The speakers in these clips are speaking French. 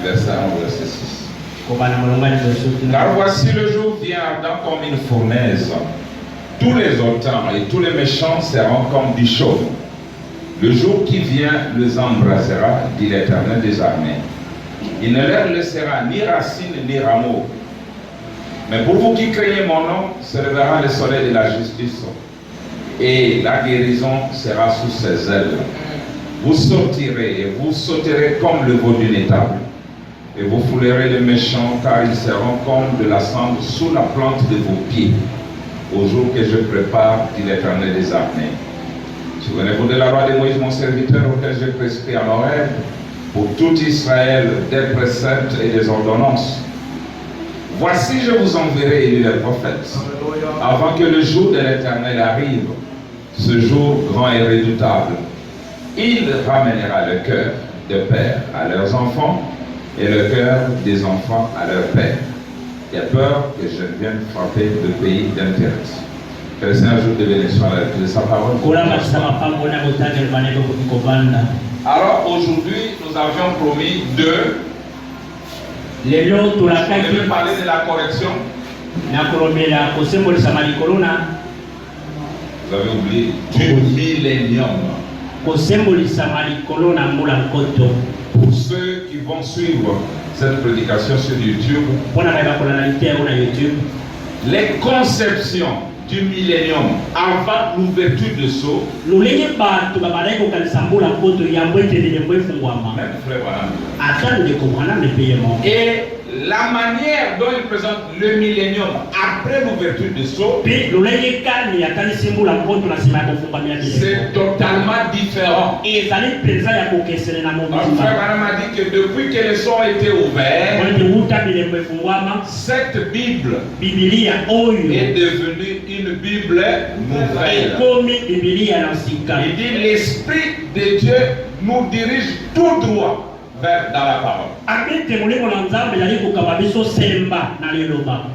Verset 1, verset 6. Car voici le jour vient ardent comme une fournaise. Tous les hautains et tous les méchants seront comme du chaume. Le jour qui vient les embrasera, dit l'Éternel des armées. Il ne leur laissera ni racine ni rameau. Mais pour vous qui craignez mon nom, se lèvera le soleil de la justice, et la guérison sera sous ses ailes. Vous sortirez et vous sauterez comme le veau d'une étable, et vous foulerez les méchants, car ils seront comme de la cendre sous la plante de vos pieds, au jour que je prépare, dit l'Éternel des armées. Souvenez-vous de la loi de Moïse, mon serviteur, auquel j'ai prescrit en Horeb, pour tout Israël, des préceptes et des ordonnances. Voici, je vous enverrai, dit le prophète, avant que le jour de l'Éternel arrive, ce jour grand et redoutable. Il ramènera le cœur des pères à leurs enfants et le cœur des enfants à leurs pères. Il y a peur que je vienne frapper le pays d'intérêt. Que le Seigneur ajoute de bénédiction à la lecture de sa parole. Alors aujourd'hui, nous avions promis je vais parler de la correction. Vous avez oublié du millénium. Pour ceux qui vont suivre cette prédication sur YouTube, les conceptions du millénium avant l'ouverture de Sceaux, même frère, et la manière dont il présente le millénium après l'ouverture de Sceaux, c'est totalement différent. Notre frère Branham a dit que depuis que les sceaux ont été ouverts, cette Bible est devenue une Bible nouvelle. Il dit l'Esprit de Dieu nous dirige tout droit vers dans la parole.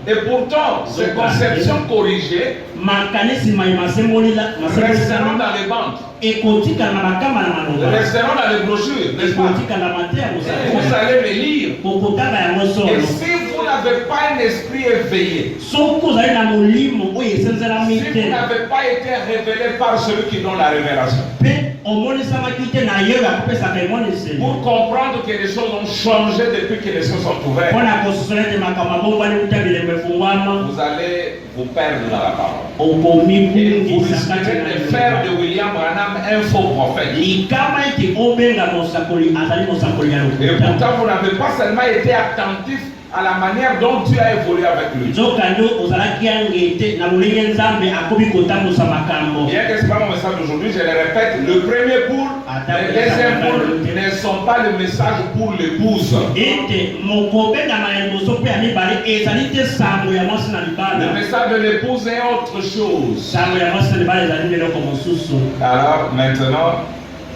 Et pourtant, ces conceptions corrigées resteront dans les bandes, resteront dans les brochures, n'est-ce pas? Vous allez les lire. Et si vous n'avez pas un esprit éveillé, si vous n'avez pas été révélé par celui qui donne la révélation, pour comprendre que les choses ont changé depuis que les choses sont ouvertes, vous allez vous perdre dans la parole. Et vous risquerez de faire de William Branham un faux prophète. Et pourtant, vous n'avez pas seulement été attentif à la manière dont Dieu a évolué avec lui. Bien que ce n'est pas mon message d'aujourd'hui, je le répète, le premier boule, les deuxième boule ne sont pas le message pour l'épouse. Le message de l'épouse est autre chose. Alors maintenant,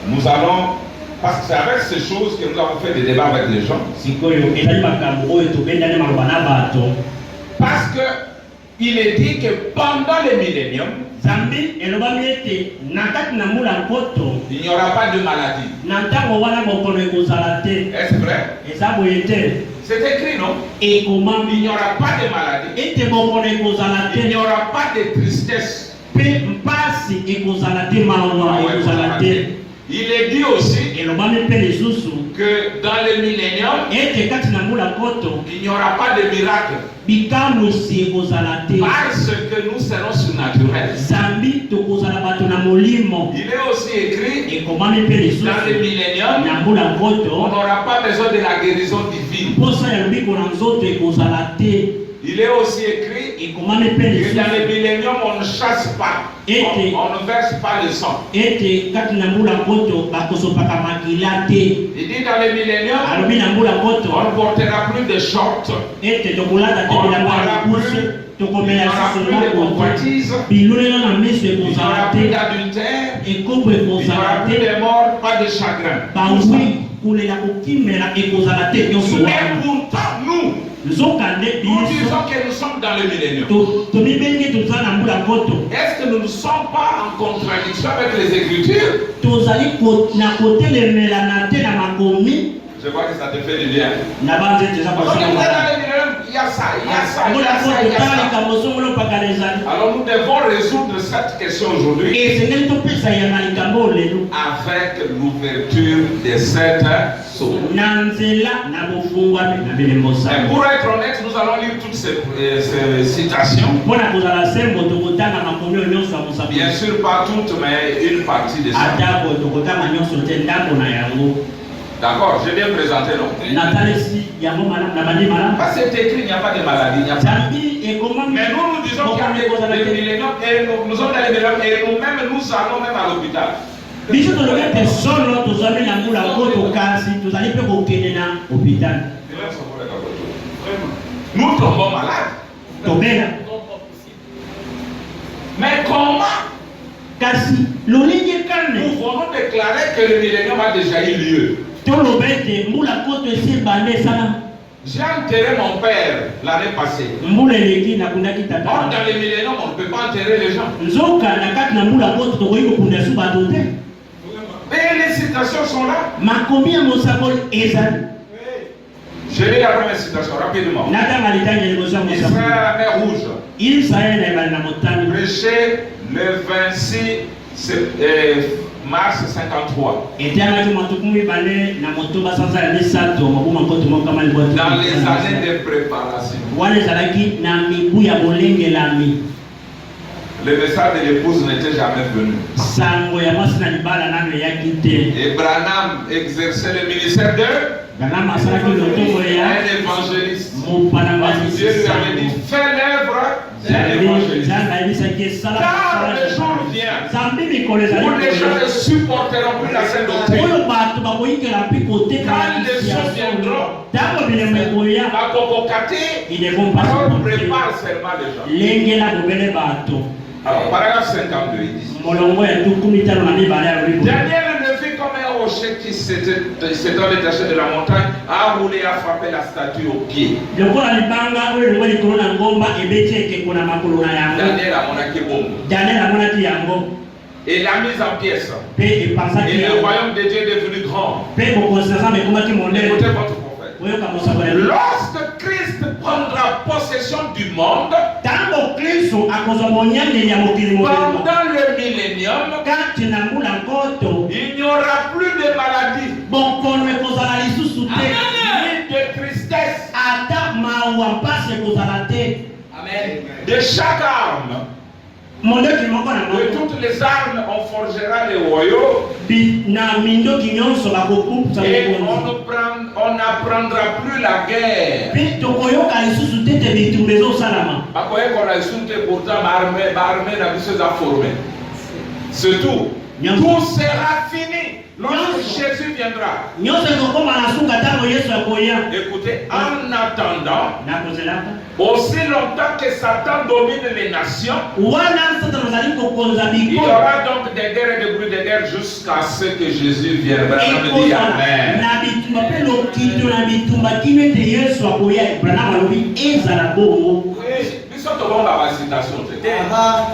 nous allons, parce que c'est avec ces choses que nous avons fait des débats avec les gens. Parce que il est dit que pendant le millénium, il n'y aura pas de maladie. Est-ce vrai? C'est écrit, non? Il n'y aura pas de maladie. Il n'y aura pas de tristesse. Il est dit aussi que dans le millénium, il n'y aura pas de miracle. Parce que nous serons surnaturels. Il est aussi écrit dans le millénium, on n'aura pas besoin de la guérison divine. Il est aussi écrit que dans le millénium, on ne chasse pas, on ne verse pas le sang. Il dit dans le millénium, on ne portera plus de shorts, on ne portera plus de convoitises, il n'y aura plus d'adultère, il n'y aura plus de mort, pas de chagrin. Mais pourtant, nous disons que nous sommes dans le millénium. est-ce que nous ne sommes pas en contradiction avec les Écritures? Je vois que ça te fait du bien. Il y a ça. Alors nous devons résoudre cette question aujourd'hui avec l'ouverture des 7 sceaux. Pour être honnête, nous allons lire toutes ces citations. Bien sûr, pas toutes, mais une partie de ça. D'accord, j'ai bien présenté, non? Parce que c'est écrit, il n'y a pas de maladie. Mais nous disons qu'il y a des milléniums et nous sommes dans les milléniums et nous-mêmes, nous allons même à l'hôpital. Nous tombons malades. Mais comment? Nous voulons déclarer que le millénium a déjà eu lieu. J'ai enterré mon père l'année passée. Or, dans les milléniums, on ne peut pas enterrer les gens. Et les citations sont là. Je lis la première citation rapidement. Israël à la mer Rouge. Prêché le 26 mars 53. Dans les années de préparation. Le message de l'épouse n'était jamais venu. Et Branham exerçait le ministère de un évangéliste. Dieu lui avait dit, fais l'œuvre d'un évangéliste. Car le jour vient où les gens ne supporteront plus la sainte doctrine. Quand les choses viendront à Bokokate, on prépare seulement les gens. Alors, paragraphe 52, il dit Daniel ne vit comme un rocher qui s'étant détaché de la montagne, a roulé, a frappé la statue au pied. Daniel a monaki bombe. Et l'a mise en pièces. Et le royaume de Dieu est devenu grand. Écoutez votre prophète. Lorsque Christ prendra possession du monde, pendant le millénium, il n'y aura plus de maladie, ni de tristesse, de chaque arme. De toutes les armes, on forgera les royaux. Et on n'apprendra plus la guerre. C'est tout. Tout sera fini lorsque Jésus viendra. Écoutez, en attendant, aussi longtemps que Satan domine les nations, il y aura donc des guerres et des bruits de guerre jusqu'à ce que Jésus vienne. Amen.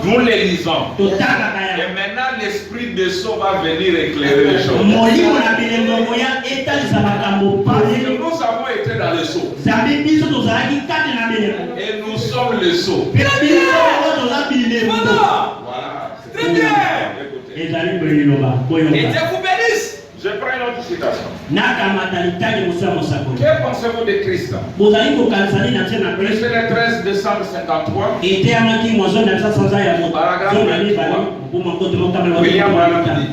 Nous les lisons. Et maintenant l'esprit de sceau va venir éclairer les choses. Parce que nous avons été dans le sceau. Et nous sommes le sceau. Voilà. Très bien. Et Dieu vous bénisse. Je prends une autre citation. Que pensez-vous de Christ? C'est le 13 décembre 53. Paragraphe 23. William Branham dit,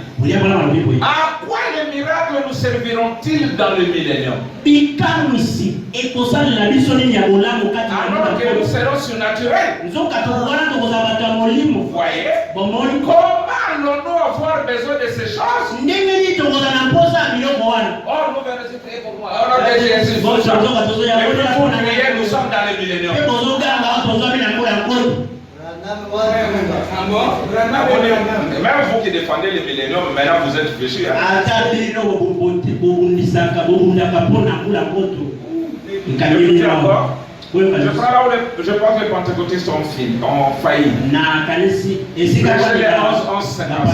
à quoi les miracles nous serviront-ils dans le millénium? Alors que nous serons surnaturels. Vous voyez? Comment allons-nous avoir besoin de ces choses? Or, nous venons de prier pour moi. Or, Jésus, nous sommes dans le millénium. Même vous qui défendez le millénium, maintenant vous êtes péchés. Je prends là où je pense que les pentecôtistes ont failli. Prêchez les 11:55.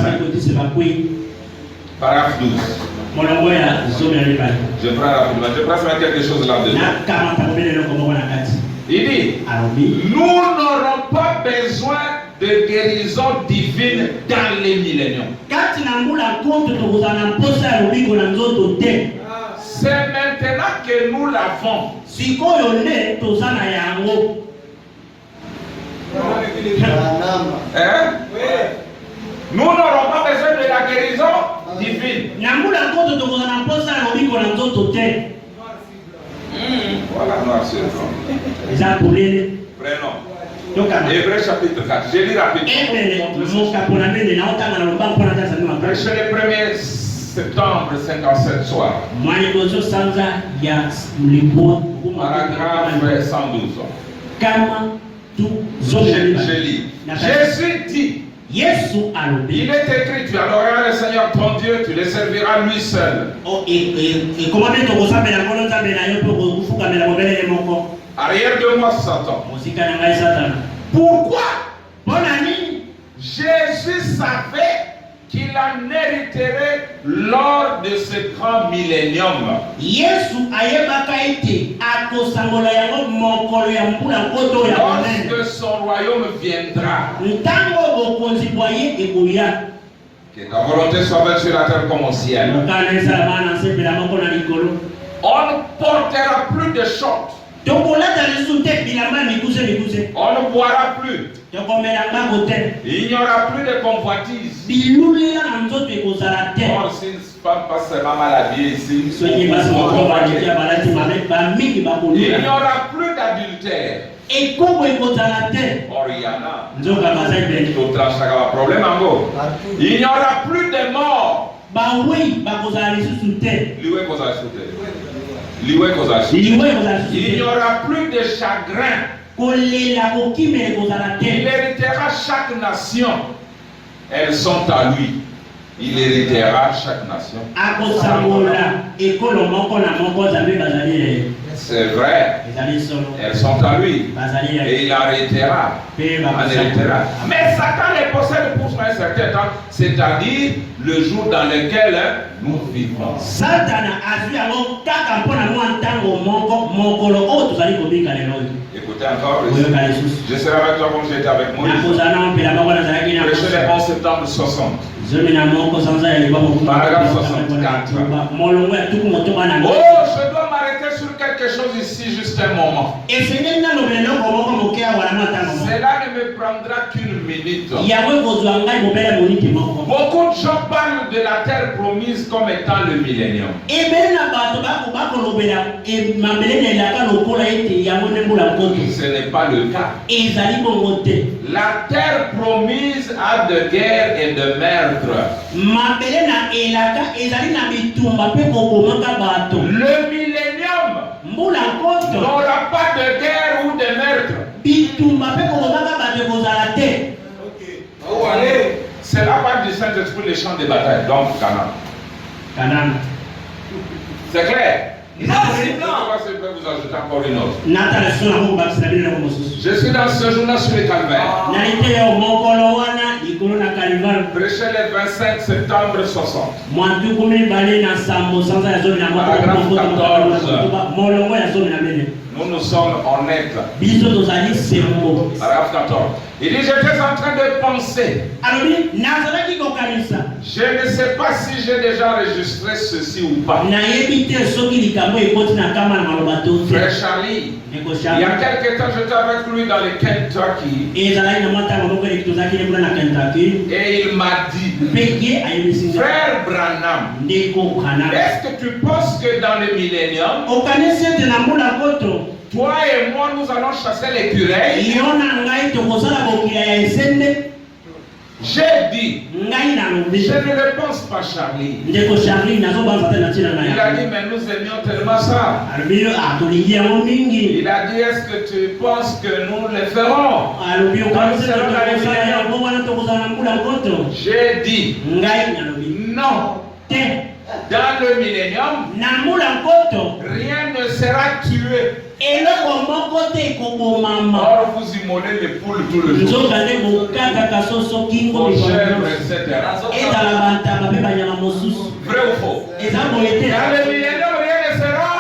Paragraphe 12. Je prends rapidement. Je prends quelque chose là-dedans. Il dit, nous n'aurons pas besoin de guérison divine dans les milléniums. C'est maintenant que nous l'avons. Hein? Nous n'aurons pas besoin de la guérison divine. Voilà, noir sur blanc. Prenons. Hébreux chapitre 4. Je lis rapidement. Prêchez le 1er septembre 57 soir. Paragraphe 112. Je lis. Jésus dit. Il est écrit, tu adoreras le Seigneur ton Dieu, tu le serviras lui seul. Arrière de moi, Satan. Pourquoi? Jésus savait qu'il en hériterait lors de ce grand millénium. Lorsque son royaume viendra. Que ta volonté soit faite sur la terre comme au ciel. On ne portera plus de shorts. On ne boira plus. Il n'y aura plus de convoitise. Or, si une femme passe seulement mal habillée ici, il n'y aura plus d'adultère. Or, il y en a. Problème en gros. Il n'y aura plus de mort. Il n'y aura plus de chagrin. Il héritera chaque nation. Elles sont à lui. Il héritera chaque nation. C'est vrai. Elles sont à lui. Et il héritera. Mais Satan les possède pour un certain temps, c'est-à-dire le jour dans lequel nous vivons. Écoutez encore, je serai avec toi comme j'étais avec Moïse. Prêchez le 11 septembre 60. Paragraphe 64. Oh, je dois m'arrêter sur quelque chose ici juste un moment. Cela ne me prendra qu'une minute. Beaucoup de gens parlent de la terre promise comme étant le millénium. Ce n'est pas le cas. La terre promise a de guerre et de meurtre. Le millénium n'aura pas de guerre ou de meurtre. C'est la part du Saint-Esprit, les champs de bataille, donc Canaan. C'est clair? Non, c'est blanc. Je vais vous ajouter encore une autre. Je suis dans ce jour-là sur le calvaire. Prêchez le 25 septembre 60. Paragraphe 14. Nous sommes honnêtes. Paragraphe 14. Il dit, j'étais en train de penser. Je ne sais pas si j'ai déjà enregistré ceci ou pas. Frère Charlie, il y a quelque temps, j'étais avec lui dans le Kentucky. Et il m'a dit, frère Branham, est-ce que tu penses que dans le millénium, toi et moi, nous allons chasser l'écureuil? J'ai dit, je ne le pense pas, Charlie. Il a dit, mais nous aimions tellement ça. Il a dit, est-ce que tu penses que nous le ferons? J'ai dit, non. Dans le millénium, rien ne sera tué. Or vous immolez les poules tout le jour. Vos chèvres, etc. Vrai ou faux? Dans le millénaire, rien ne sera.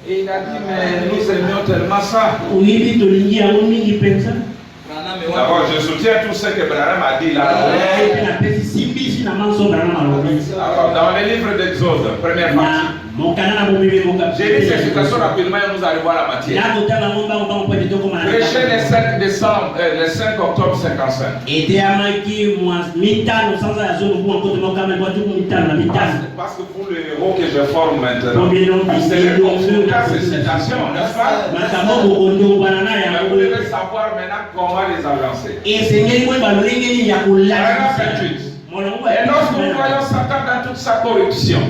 Et il a dit, mais nous aimions tellement ça. D'abord, je soutiens tout ce que Branham a dit là. Alors, dans les livres d'Exode, première partie, j'ai dit ces citations rapidement et nous arrivons à la matière. Prêchez le 5 décembre, le 5 octobre 55. Parce que pour le héros que je forme maintenant, c'est le confronté à ces citations, n'est-ce pas? Mais vous devez savoir maintenant comment les avancer. Paragraphe 28. Et lorsque nous voyons Satan dans toute sa corruption,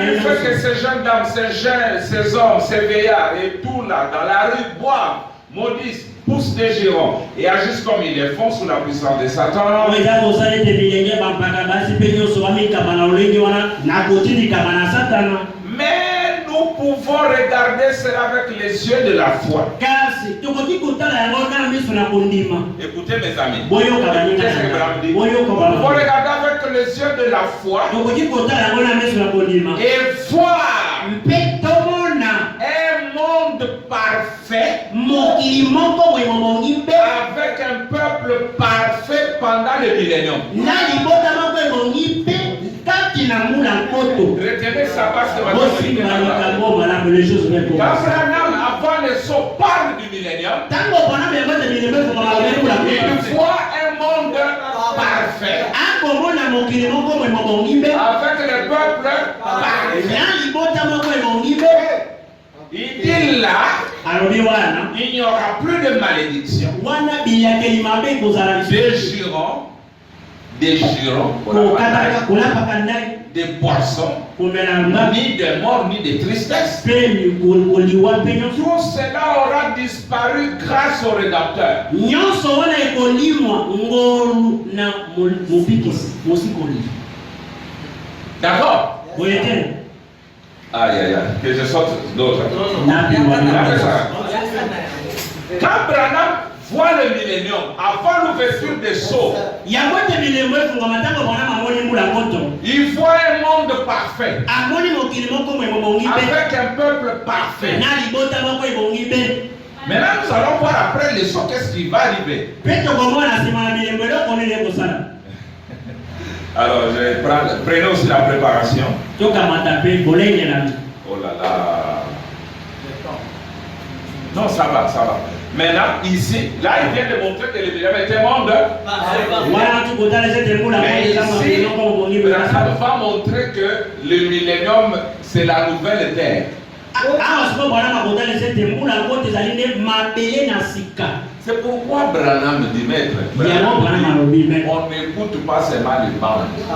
il fait que ces jeunes dames, ces hommes, ces veillards et tout là, dans la rue, boivent, maudissent, poussent des girons et agissent comme ils le font sous la puissance de Satan. Mais nous pouvons regarder cela avec les yeux de la foi. Écoutez mes amis, écoutez ce que Branham dit. Nous pouvons regarder avec les yeux de la foi et voir un monde parfait avec un peuple parfait pendant le millénium. Retenez ça parce que quand Branham avant le saut parle du millénium, il voit un monde parfait avec le peuple parfait. Il dit là, il n'y aura plus de malédiction, des jurons, des poissons, ni de mort, ni de tristesse. Tout cela aura disparu grâce au Rédempteur. D'accord? Aïe, aïe, aïe, que je sorte d'autres. Quand Branham voit le millénium, avant l'ouverture des sceaux, il voit un monde parfait, avec un peuple parfait. Maintenant, nous allons voir après les sceaux, qu'est-ce qui va arriver. Alors, prenez aussi la préparation. Oh là là. Non, ça va, ça va. Maintenant, ici, là, il vient de montrer que le millénium est un monde. Mais ici, Branham va montrer que le millénium, c'est la nouvelle terre. C'est pourquoi Branham dit, maître, on n'écoute pas seulement les bandes. On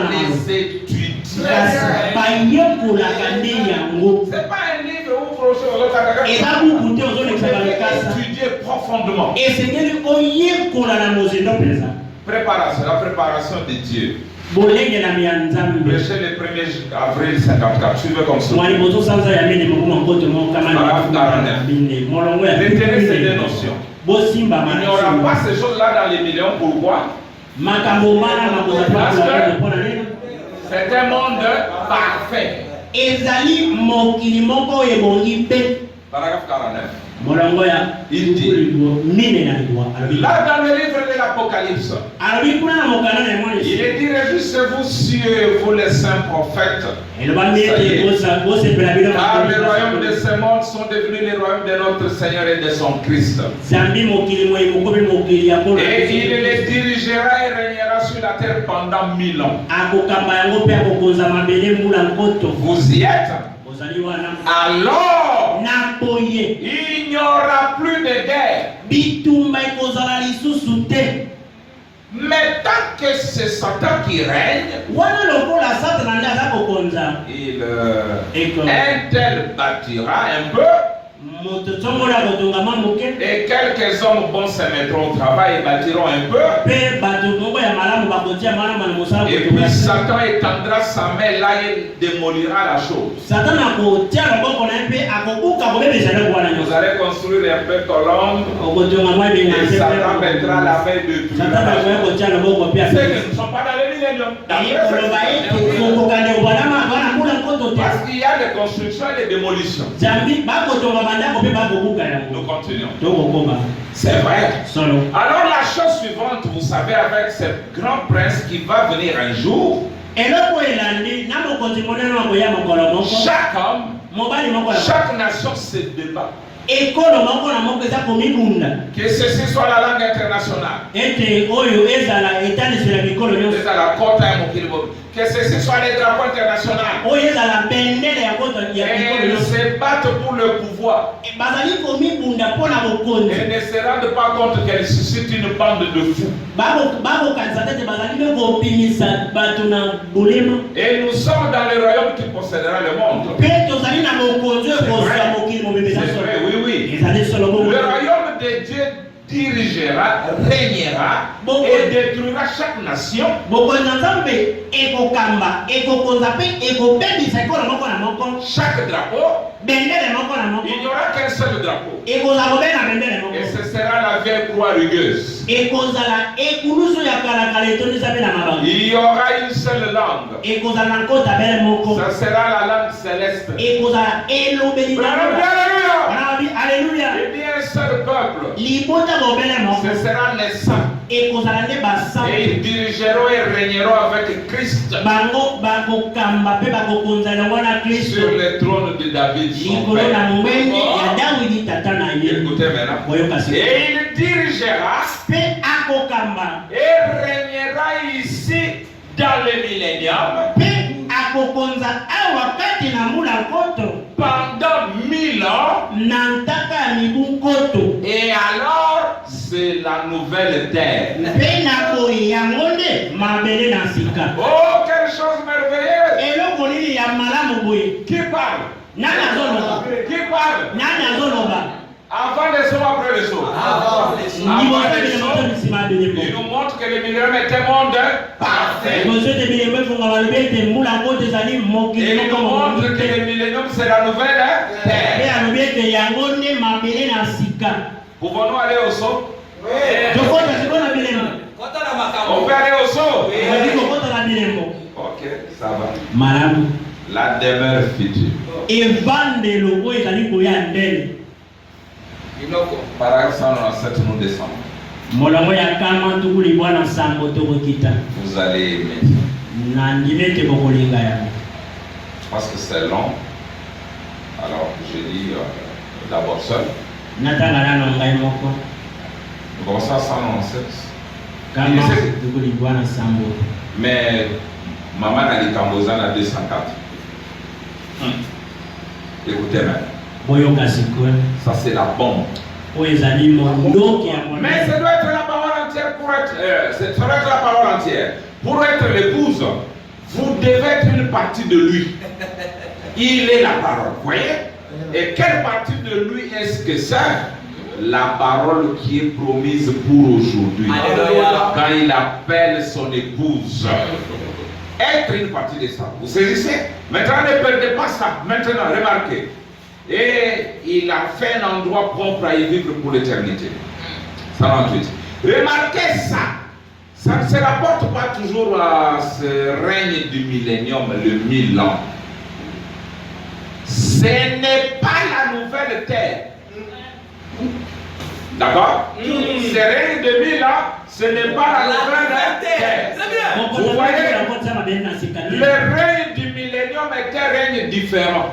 les étudie. C'est pas un livre où vous étudier profondément. Préparation, la préparation de Dieu. Prêchez le 1er avril 54. Suivez comme ça. Retenez ces deux notions. Il n'y aura pas ces choses-là dans les millions. Pourquoi? Parce que c'est un monde parfait. Paragraphe 49. Il dit, là dans le livre de l'Apocalypse, il est dit, réjouissez-vous cieux, vous les saints prophètes, car les royaumes de ce monde sont devenus les royaumes de notre Seigneur et de son Christ. Et il les dirigera et régnera sur la terre pendant 1000 ans. Vous y êtes? Alors, il n'y aura plus de guerre. Mais tant que c'est Satan qui règne, un tel bâtira un peu, Et quelques hommes bons se mettront au travail et bâtiront un peu. Et puis Satan étendra sa main là et démolira la chose. Vous allez construire un peu colombe et Satan mettra la main dessus. C'est que nous ne sommes pas dans le millénium. Parce qu'il y a des constructions et des démolitions. Nous continuons. C'est vrai. Alors la chose suivante, vous savez, avec ce grand prince qui va venir un jour, chaque homme, chaque nation se débat. Que ceci soit la langue internationale, que ceci soit les drapeaux internationaux, et ils se battent pour le pouvoir et ne se rendent pas compte qu'elle suscite une bande de fous. Et nous sommes dans le royaume qui possédera le monde. C'est vrai, oui, oui. Le royaume de Dieu dirigera, régnera et détruira chaque nation. Chaque drapeau, il n'y aura qu'un seul drapeau. Et ce sera la vieille croix rugueuse. Il y aura une seule langue. Ça sera la langue céleste. Alléluia. Et bien un seul peuple. Ce sera les saints. Et ils dirigeront et régneront avec Christ sur le trône de David, son père. Écoutez maintenant. Et il dirigera et régnera ici dans le millénium pendant 1000 ans. Et alors c'est la nouvelle terre. Oh, quelle chose merveilleuse. Qui parle? Qui parle? Avant les hommes, après les hommes. Il nous montre que le millénium est un monde parfait. Et il nous montre que le millénium c'est la nouvelle terre. Pouvons-nous aller au saut? On peut aller au saut? Ok, ça va. La demeure future. Paragraphe 197, nous descendons. Vous allez aimer. Parce que c'est long. Alors je lis d'abord seul. Nous commençons à 197. Mais maman a dit Cambozan à 204. Écoutez maintenant. Ça c'est la bombe. Mais ça doit être la parole entière pour être. Ça doit être la parole entière. Pour être l'épouse, vous devez être une partie de lui. Il est la parole. Vous voyez? Et quelle partie de lui est-ce que c'est? La parole qui est promise pour aujourd'hui. Quand il appelle son épouse. Être une partie de ça. Vous saisissez? Maintenant, ne perdez pas ça. Maintenant, remarquez. Et il a fait un endroit propre à y vivre pour l'éternité. 128. Remarquez ça. Ça ne se rapporte pas toujours à ce règne du millénium, le 1000 ans. Ce n'est pas la nouvelle terre. D'accord? Ce règne de 1000 ans, ce n'est pas la nouvelle terre. Vous voyez, le règne du millénium est un règne différent.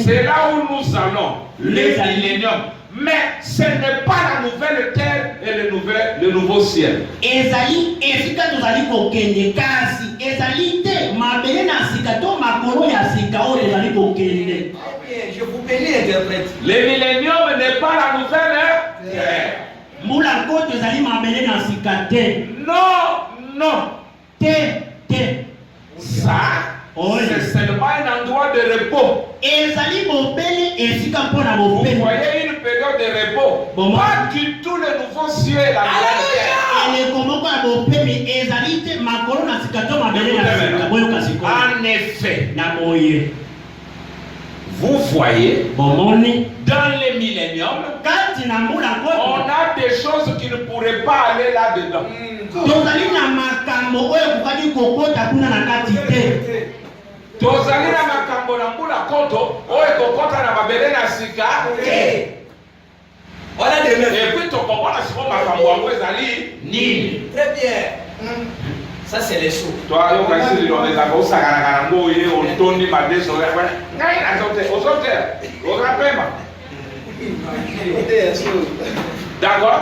C'est là où nous allons, le millénium. Mais ce n'est pas la nouvelle terre et le nouveau ciel. Je vous bénis, interprète. Le millénium n'est pas la nouvelle terre. Non, non. Ça, c'est seulement simplement un endroit de repos. Vous voyez une période de repos. Pas du tout le nouveau ciel. En effet, vous voyez, dans les milléniums, on a des choses qui ne pourraient pas aller là-dedans. Tozali na makambo na mbula koto, oye kokota na mabele na sika. Voilà des mêmes. Et puis tokopona siko makambo yango ezali nini. Très bien. Ça c'est les choses. Toi, yo kasi lilo ne zako sakana kana ngo ye ontondi madeso ya kwa. Ngai na zote, ozote. Ozapema. D'accord?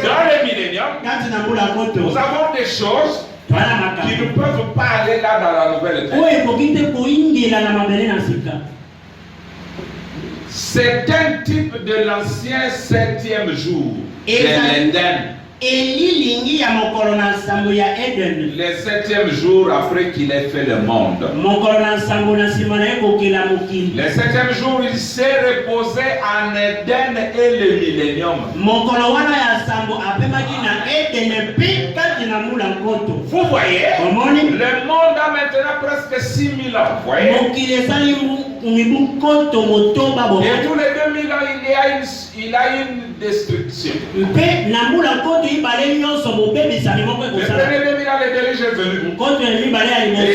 Dans les milléniums, nous avons des choses qui ne peuvent pas aller là dans la nouvelle terre. C'est un type de l'ancien 7e jour de l'Éden. Le 7e jour après qu'il ait fait le monde. Le 7e jour, il s'est reposé en Éden et le millénium. Vous voyez, le monde a maintenant presque 6000 ans. Vous voyez? Et tous les 2000 ans, il a une destruction. Le premier 2000 ans, les déluge est venu. Et il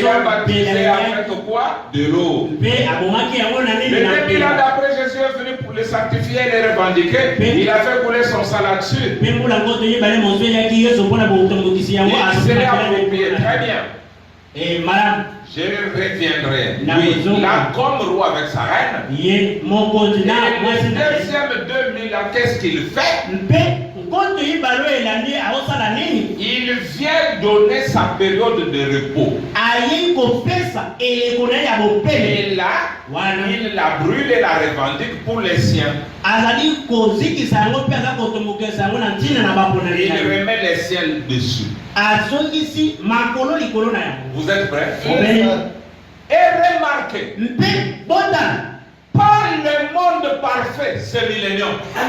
a baptisé avec quoi? De l'eau. Les 2000 ans d'après, Jésus est venu pour les sanctifier et les revendiquer. Il a fait couler son sang là-dessus. Il s'est approprié. Très bien. Et madame, je reviendrai. Oui, là, comme roi avec sa reine. Et le deuxième 2000 ans, qu'est-ce qu'il fait? Il vient donner sa période de repos. Et là, il la brûle et la revendique pour les siens. Il remet les siens dessus. Vous êtes prêts? Et remarquez, pas le monde parfait, c'est millénium. Or,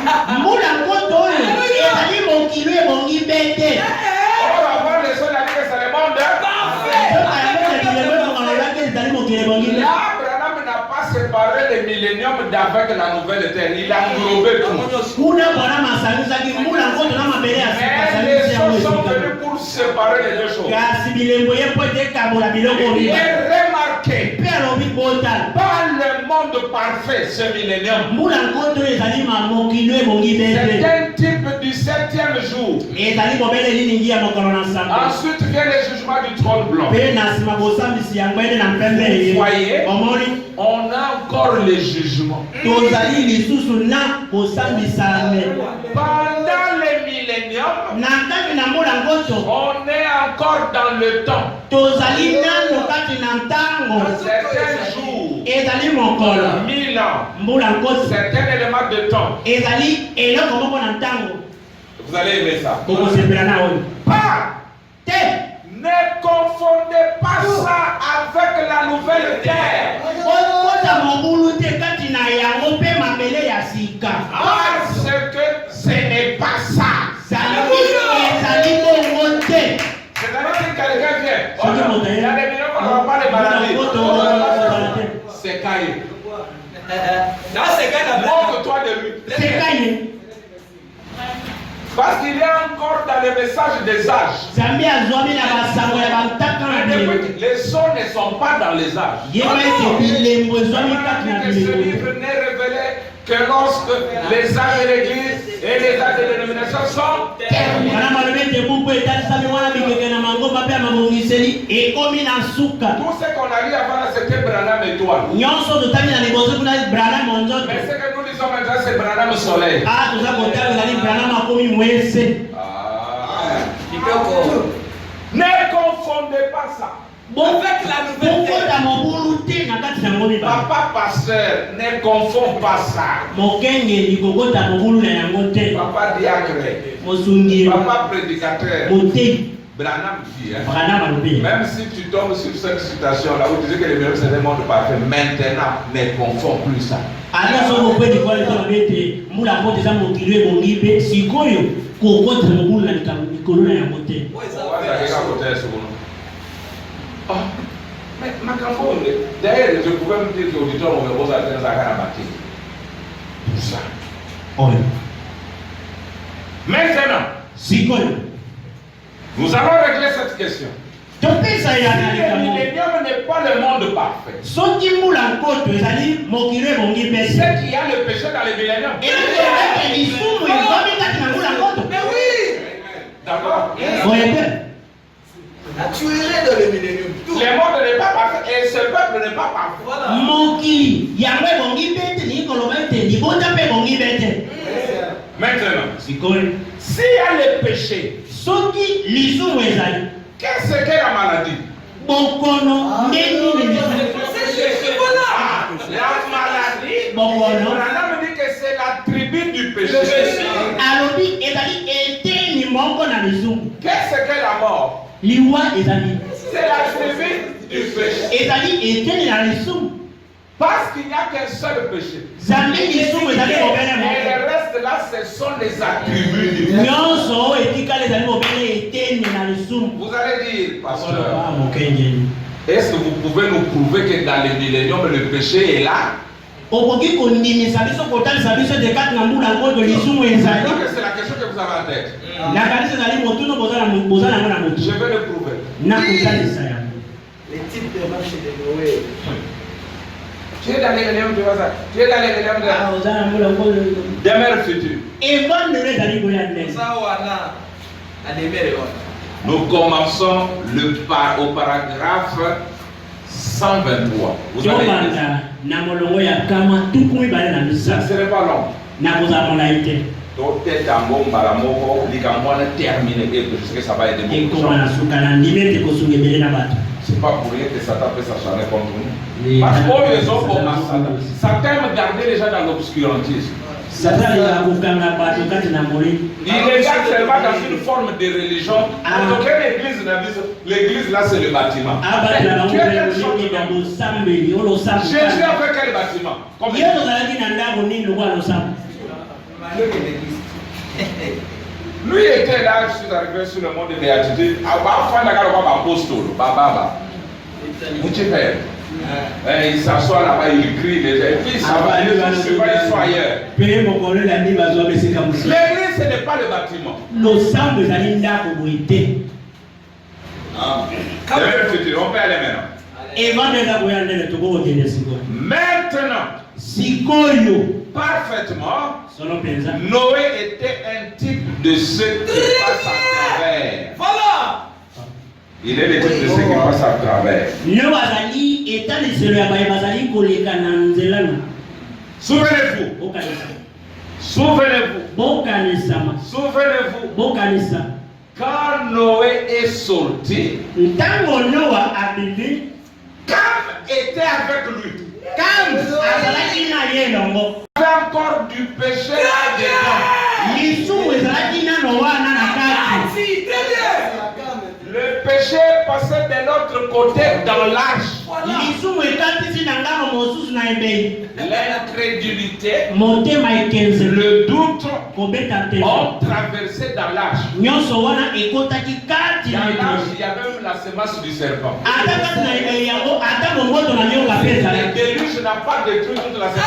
avant les autres, c'est le monde parfait. Là, Branham n'a pas séparé le millénium d'avec la nouvelle terre. Il a englobé tout. Mais les choses sont venues pour séparer les deux choses. Et remarquez, pas le monde parfait, ce millénium. C'est un type du 7e jour. Ensuite vient le jugement du trône blanc. Vous voyez, on a encore les jugements. Pendant les milléniums, on est encore dans le temps. Certains jours, 1000 ans, certains éléments de temps. Vous allez aimer ça. Ne confondez pas ça avec la nouvelle terre. Parce que ce n'est pas ça. C'est-à-dire que quelqu'un vient. Il y a des millions qu'on ne va pas les balader. C'est caillé. Non, c'est caillé. Moque-toi de lui. Parce qu'il y a encore dans le message des âges. Les sons ne sont pas dans les âges. Ce livre n'est révélé que lorsque les âges de l'église et les âges de dénomination sont terminés. Tout ce qu'on a lu avant, c'était Branham étoile. Mais ce que nous disons maintenant, c'est Branham soleil. Ne confondez pas ça. Avec la nouvelle terre. Papa pasteur, ne confond pas ça. Papa diacre, papa prédicateur, Branham dit, Même si tu tombes sur cette citation-là où tu dis que le milieu c'est un monde parfait, maintenant ne confonds plus ça. Mais d'ailleurs, je pouvais me dire que l'auditeur on me pose à faire tout ça. Maintenant, nous allons régler cette question. Si le millénium n'est pas le monde parfait, c'est qu'il y a le péché dans le millénium. Mais oui! D'accord? La tuerie dans le millénium. Le monde n'est pas parfait et ce peuple n'est pas parfait. Voilà. Maintenant, s'il y a le péché, qu'est-ce que la maladie? La maladie, on me dit que c'est la tribu du péché. Qu'est-ce que la mort? C'est la tribu du péché. Parce qu'il n'y a qu'un seul péché. Et le reste là, ce sont les attributs du péché. Vous allez dire, pasteur, est-ce que vous pouvez nous prouver que dans le millénium, le péché est là? C'est la question que vous avez en tête. Je vais le prouver. Les types de marché de Noé. Tu es dans les milléniums, tu vois ça. Tu es dans les milléniums des mères futures. Nous commençons au paragraphe 123. Vous allez ça ne serait pas long. Donc, peut-être un bon balamoko, terminé, je sais que ça va aider beaucoup. C'est pas pour rien que Satan peut s'acharner contre nous. Parce qu'on les offre au Satan. Satan aime garder les gens dans l'obscurantisme. Il regarde seulement dans une forme de religion. Donc, l'église là, c'est le bâtiment. Jésus a fait quel bâtiment? Lui était là, je suis arrivé sur le monde de béatitude. Il s'assoit là-bas, il crie déjà. Et puis ça va, il soit ailleurs. L'église, ce n'est pas le bâtiment. On peut aller maintenant. Parfaitement, Noé était un type de ceux qui passent à travers. Voilà. Il est le type de ceux qui passent à travers. Souvenez-vous. Quand Noé est sorti, Cam était avec lui. Il y avait encore du péché là-dedans. Le péché passait de l'autre côté dans l'arche. L'incrédulité, le doute ont traversé dans l'arche. Dans l'arche, il y avait même la semence du serpent. Le déluge n'a pas détruit toute la semence.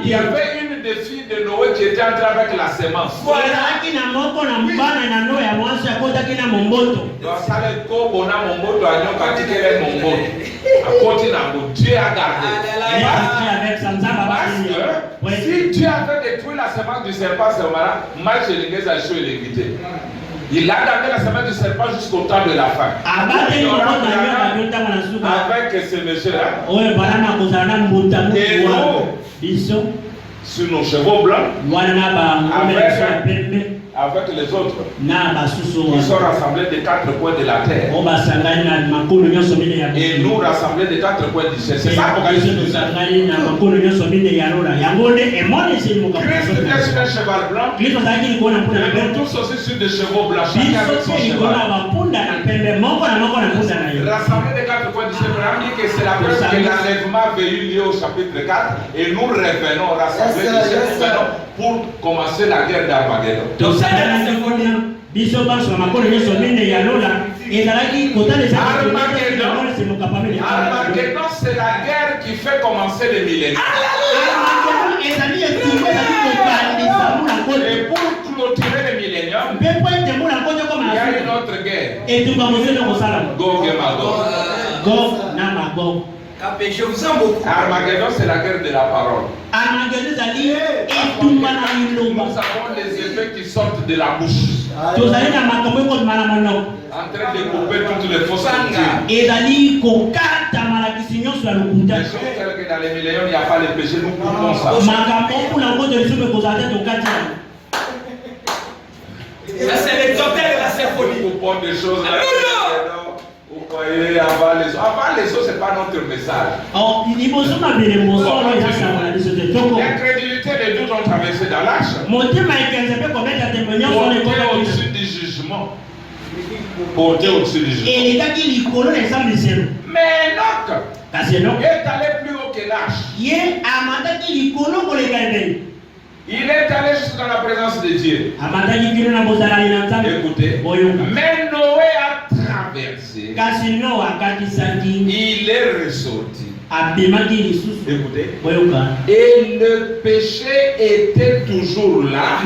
Il y avait une des filles de Noé qui était entrée avec la semence. Dieu a gardé. Si Dieu avait détruit la semence du serpent, il a gardé la semence du serpent jusqu'au temps de la fin. Avec ce monsieur-là. Et nous, sur nos chevaux blancs, avec les autres. Ils sont rassemblés des 4 coins de la terre. Et nous rassemblés des 4 coins du ciel. C'est ça Christ est sur un cheval blanc. Et nous tous aussi sur des chevaux blancs. Chacun avec son cheval. Rassemblés des 4 coins du ciel. On dit que c'est la preuve que l'enlèvement avait eu lieu au chapitre 4. Et nous revenons rassemblés du ciel pour commencer la guerre d'Armageddon. Armageddon, c'est la guerre qui fait commencer le millénaire. Et pour clôturer le millénium, il y a une autre guerre. Gog et Magog. Armageddon, c'est la guerre de la parole. Nous avons les effets qui sortent de la bouche. En train de couper toutes les fausses doctrines. Les choses telles que dans les milléniums, il n'y a pas les péchés, nous coupons ça. Ça, c'est les hôtels de la symphonie. Nous coupons des choses là. Vous voyez, avant les autres, ce n'est pas notre message. L'incrédulité des doutes ont traversé dans l'âge. Porté au-dessus du jugement. Porté au-dessus du jugement. Mais Enoch est allé plus haut que l'âge. Il est allé jusqu'à la présence de Dieu. Écoutez. Mais Noé a traversé. Il est ressorti. Écoutez. Et le péché était toujours là.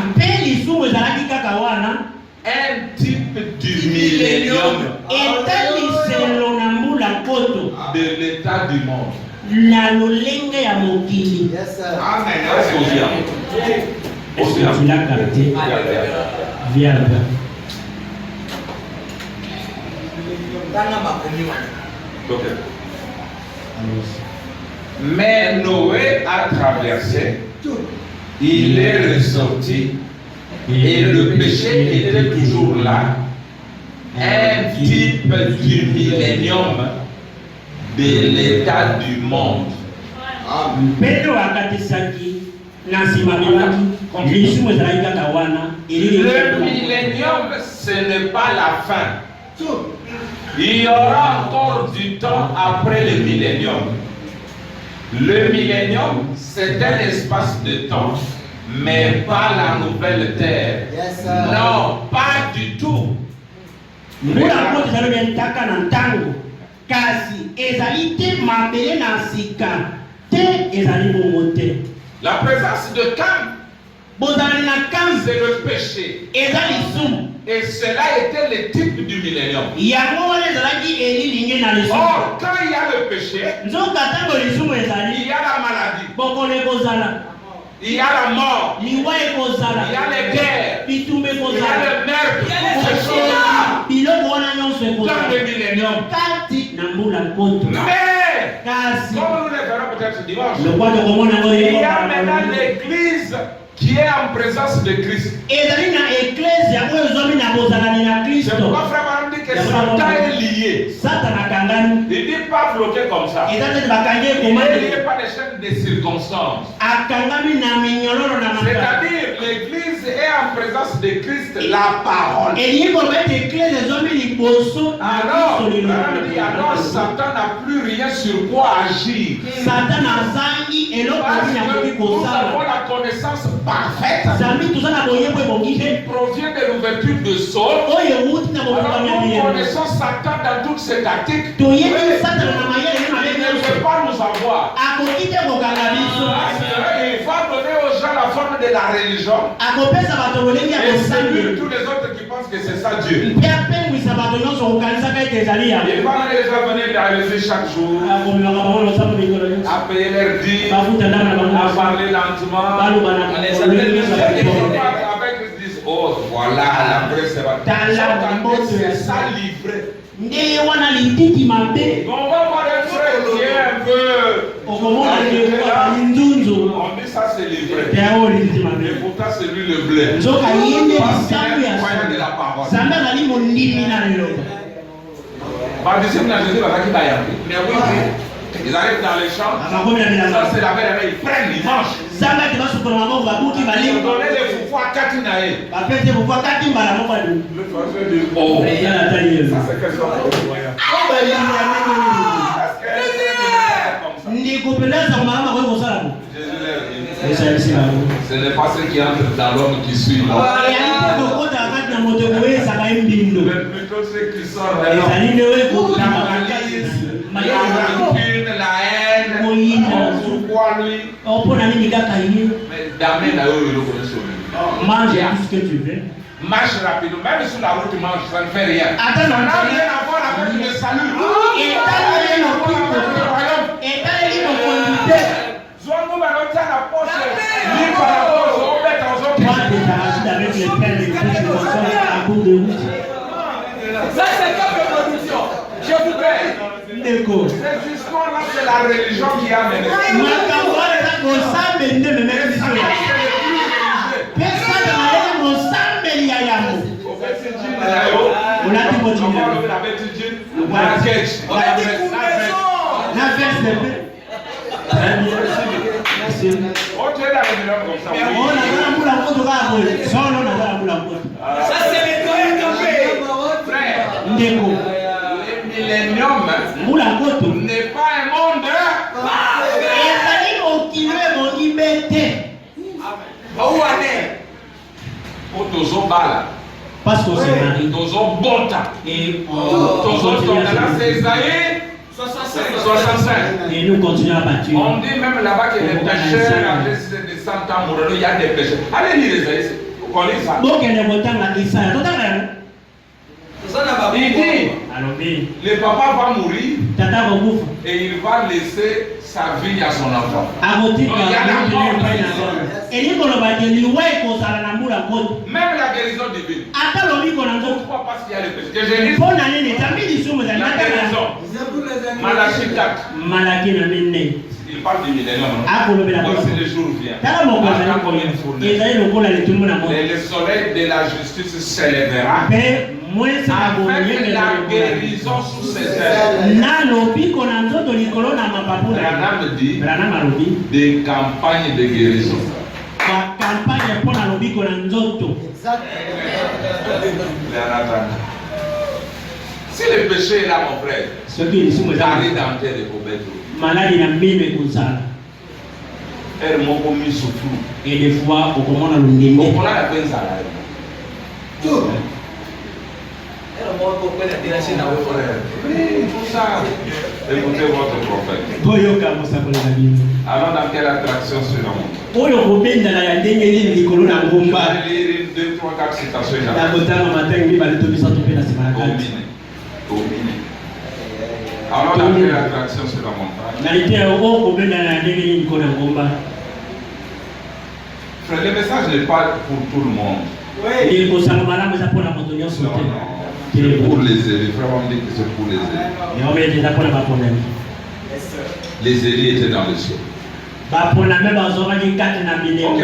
Un type du millénium. De l'état du monde. Amen. Mais Noé a traversé, il est ressorti, et le péché était toujours là, un type du millénium de l'état du monde. Le millénium, ce n'est pas la fin. Il y aura encore du temps après le millénium. Le millénium, c'est un espace de temps, mais pas la nouvelle terre. Non, pas du tout. La présence de Cam, c'est le péché. Et cela était le type du millénium. Or, quand il y a le péché, il y a la maladie, il y a la mort, il y a les guerres, il y a le meurtre, dans le millénium. Mais, comme nous le verrons peut-être dimanche, il y a maintenant l'église qui est en présence de Christ. C'est pourquoi frère Madame dit que Satan est lié. Il dit pas bloqué comme ça. Il n'est lié par des chaînes de circonstances. C'est-à-dire l'église est en présence de Christ, la parole. Alors Satan n'a plus rien sur quoi agir. Parce que nous avons la connaissance parfaite qui provient de l'ouverture de Saul. Alors nous connaissons Satan dans toutes ses tactiques. Il ne veut pas nous avoir. Il va donner aux gens la forme de la religion et séduire tous les autres qui pensent que c'est ça Dieu. Il va les venir réaliser chaque jour, à payer leur dîmes, à parler lentement. Avec ils disent, oh voilà la vraie c'est ça livré. On va voir un frère qui est un peu. On dit ça c'est livré. Et pourtant c'est lui le blé. Parce qu'il est croyant de la parole. Par disciple de Jésus, ils arrivent dans les champs, ça c'est la belle, ils prennent, ils mangent. Ils donnaient les foufous à Katinae. Le français dit, oh, ça c'est quelque chose d'incroyable. Jésus leur dit, ce n'est pas ce qui entre dans l'homme qui suit l'homme. Mais plutôt ceux qui sortent de l'homme. La malice, la rancune, la haine, on quoi lui. Mais d'amener là où il le connaît sur lui. Mange tout ce que tu veux. Marche rapidement, même sur la route tu manges, ça ne fait rien. Ça n'a rien à voir avec le salut. Ça c'est comme production. Je vous paie. Cette histoire-là, c'est la religion qui a mené. Ça c'est les doyens campés. Frère, le millénium n'est pas un monde. Parce qu'on s'est marié. C'est Isaïe 65. Et nous continuons à bâtir. On dit même là-bas que les pécheurs, après 100 ans, il y a des pécheurs. Allez lire Isaïe. Vous connaissez ça? Il dit, le papa va mourir et il va laisser sa vie à son enfant. Même la guérison divine. Pourquoi? Parce qu'il y a le péché. Que je lis la guérison. Malachie 4. Il parle du millénium. Voici le jour vient. Le soleil de la justice s'élèvera. Avec la guérison sous ses ailes. Branham dit des campagnes de guérison. Si le péché est là, mon frère, t'arrives dans terre de Kobeto. Et des fois, au moment où tout ça. Écoutez votre prophète. Alors dans quelle attraction sur la montre? On va lire 2, 3, 4 citations. Alors dans quelle attraction sur la montagne? Frère, le message n'est pas pour tout le monde. Oui. C'est pour les élus. Vraiment, on dit que c'est pour les élus. Les élus étaient dans le ciel. Ok,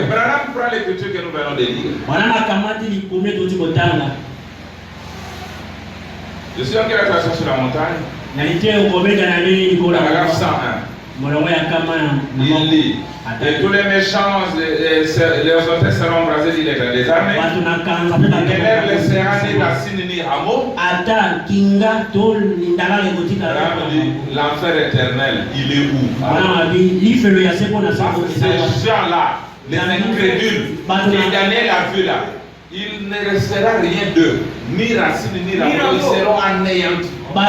Branham prend l'écriture que nous venons de lire. Je suis en quelle attraction sur la montagne? Paragraphe 101. Il lit. Et tous les méchants, les hôtels seront embrasés, dit les armées. Et lève les serrans ni racines ni rameaux. L'enfer éternel, il est où? Ces gens-là, les incrédules, qui Daniel a vu là, il ne restera rien d'eux, ni racines ni rameaux, ils seront anéantis. Mais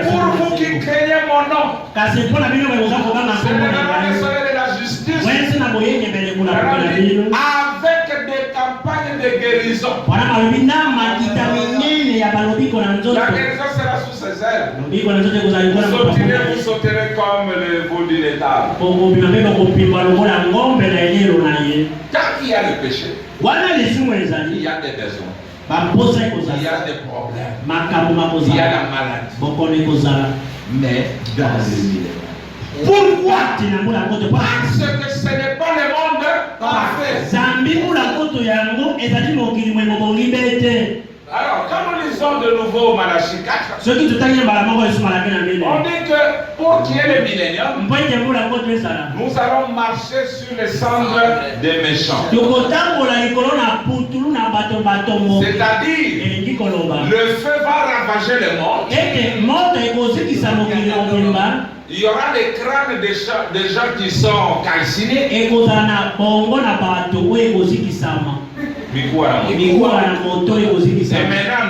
pour vous qui craignez mon nom, c'est le soleil de la justice avec des campagnes de guérison. La guérison sera sous ses ailes. Vous sauterez comme le veau d'une étable. Quand il y a le péché, il y a des besoins. Il y a des problèmes. Il y a la maladie. Mais dans le millénaire, Pourquoi? Parce que ce n'est pas le monde parfait. Alors, quand nous lisons de nouveau Malachie 4, on dit que pour qu'il y ait le millénium, nous allons marcher sur les cendres des méchants. C'est-à-dire, le feu va ravager le monde. Il y aura les crânes des gens qui sont calcinés. Et maintenant,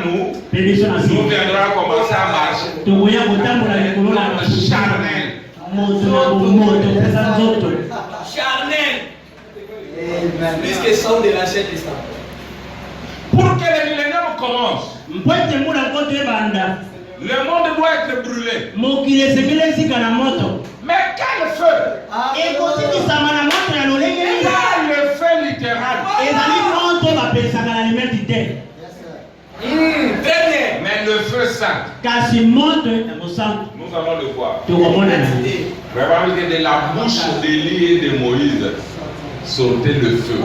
nous viendrons commencer à marcher. Charnel. Charnel. Plus que ça de l'Ancien Testament. Pour que le millénium commence, le monde doit être brûlé. Mais quel feu? Pas le feu littéral. Très bien. Mais le feu saint. Nous allons le voir. Vraiment que de la bouche d'Élie et de Moïse sortait le feu.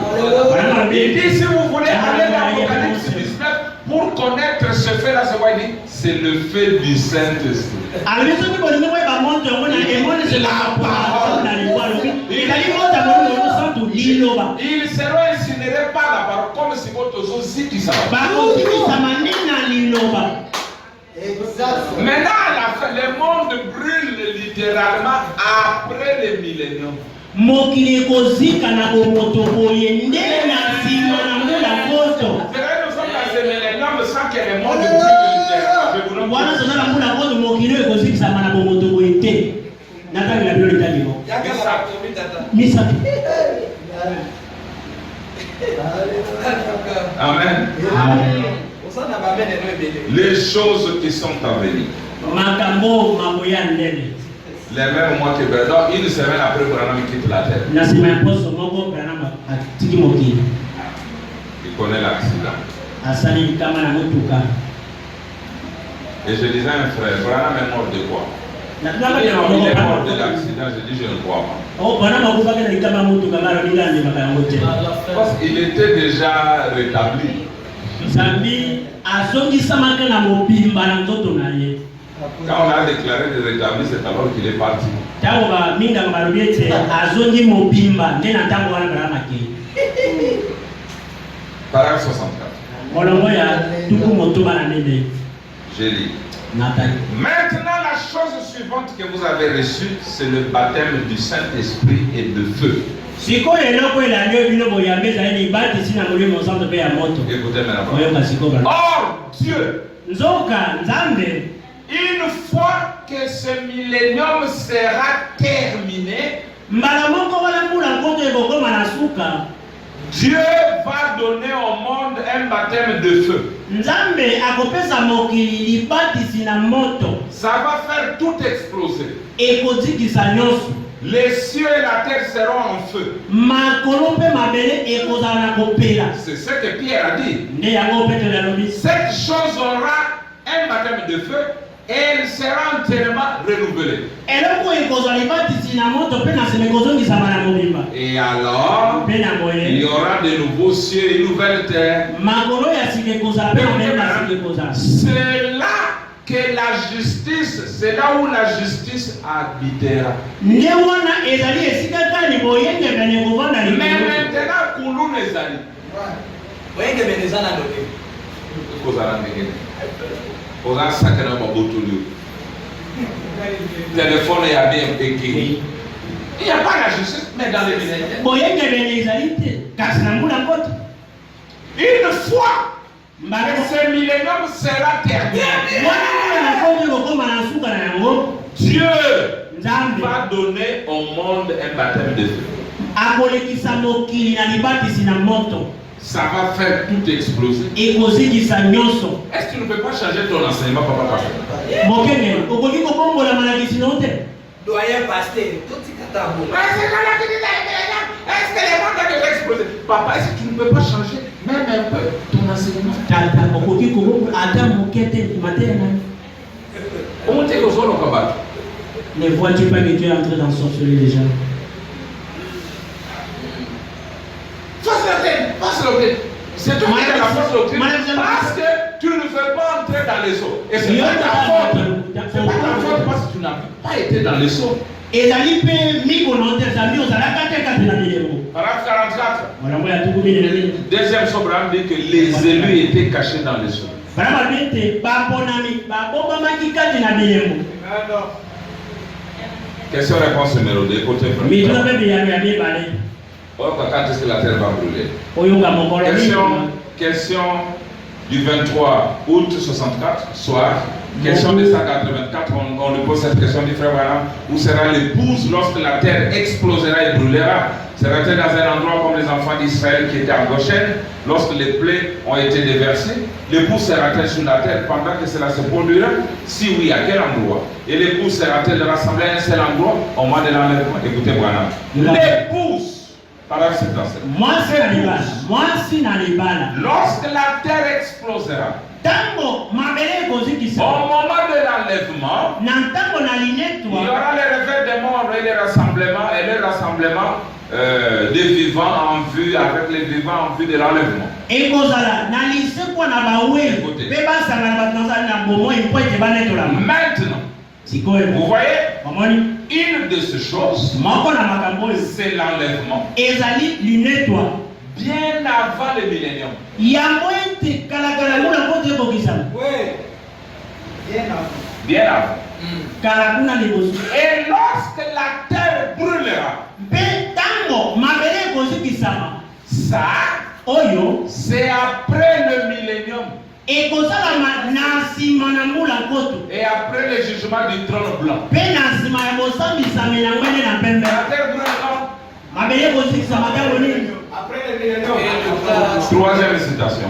Il dit, si vous voulez aller dans l'Apocalypse 19 pour connaître ce feu-là, c'est le feu du Saint-Esprit. Ils seront incinérés par la parole, comme si votre aussi qui s'en va. Maintenant, à la fin, le monde brûle littéralement après le millénium. Mokili kozika na bomoto boye ndenge na nsima na mula koto. Nous sommes dans ce millénium sans que le monde brûle littéralement. Wana zona na mula koto mokili kozika na bomoto boye te. Nataka la bilo litali mo. Misa. Amen. Amen. Les choses qui sont à venir. Makambo maboya ndele. Les mêmes mois que Bernard, une semaine après Branham quitte la terre. Il connaît l'accident. Et je disais à un frère, Branham est mort de quoi? Il est mort de l'accident, je dis je ne crois pas. Parce qu'il était déjà rétabli. Quand on a déclaré de rétablir, c'est alors qu'il est parti. Paragraphe 64. J'ai lu. Maintenant, la chose suivante que vous avez reçue, c'est le baptême du Saint-Esprit et de feu. Écoutez maintenant. Or, Dieu, une fois que ce millénium sera terminé, Dieu va donner au monde un baptême de feu. Ça va faire tout exploser. Les cieux et la terre seront en feu. C'est ce que Pierre a dit. Cette chose aura un baptême de feu et elle sera entièrement renouvelée. Et alors, il y aura de nouveaux cieux et une nouvelle terre. C'est là que la justice, c'est là où la justice habitera. Mais maintenant, Koulou les alliés. Téléphone est bien écrit. Il n'y a pas la justice, mais dans les millénaires. Une fois que ce millénium sera terminé, Dieu va donner au monde un baptême de feu. Ça va faire tout exploser. Est-ce que tu ne peux pas changer ton enseignement, papa? Doyen pasteur, tout ce que tu as. Est-ce que les monde a déjà explosé? Papa, est-ce que tu ne peux pas changer même un peu ton enseignement? Comment tu es au sol au combat? Ne vois-tu pas que tu es en train d'ensorceler les gens? Face l'autre. C'est toi qui as la force doctrine parce que tu ne veux pas entrer dans les eaux. Et c'est pas ta faute. C'est pas ta faute parce que tu n'as pas été dans les eaux. Paragraphe 44. Deuxième sobrane dit que les élus étaient cachés dans les eaux. Question-réponse numéro 2. Côté quand est-ce que la terre va brûler? Question du 23 août 64, soir. Question de 184, on lui pose cette question du frère Branham. Où sera l'épouse lorsque la terre explosera et brûlera? Sera-t-elle dans un endroit comme les enfants d'Israël qui étaient en Goshen lorsque les plaies ont été déversées? L'épouse sera-t-elle sur la terre pendant que cela se produira? Si oui, à quel endroit? Et l'épouse sera-t-elle rassemblée à un seul endroit au moment de l'enlèvement? Écoutez Branham. L'épouse. Moi si lorsque la terre explosera, au moment de l'enlèvement, il y aura le réveil des morts et le rassemblement des vivants en vue, avec les vivants en vue de l'enlèvement. Maintenant, vous voyez, une de ces choses, c'est l'enlèvement. Bien avant le millénium. Oui. Bien avant. Et lorsque la terre brûlera, ça, c'est après le millénium. Et après le jugement du trône blanc. La terre brûlera. Après le millénium. Troisième citation.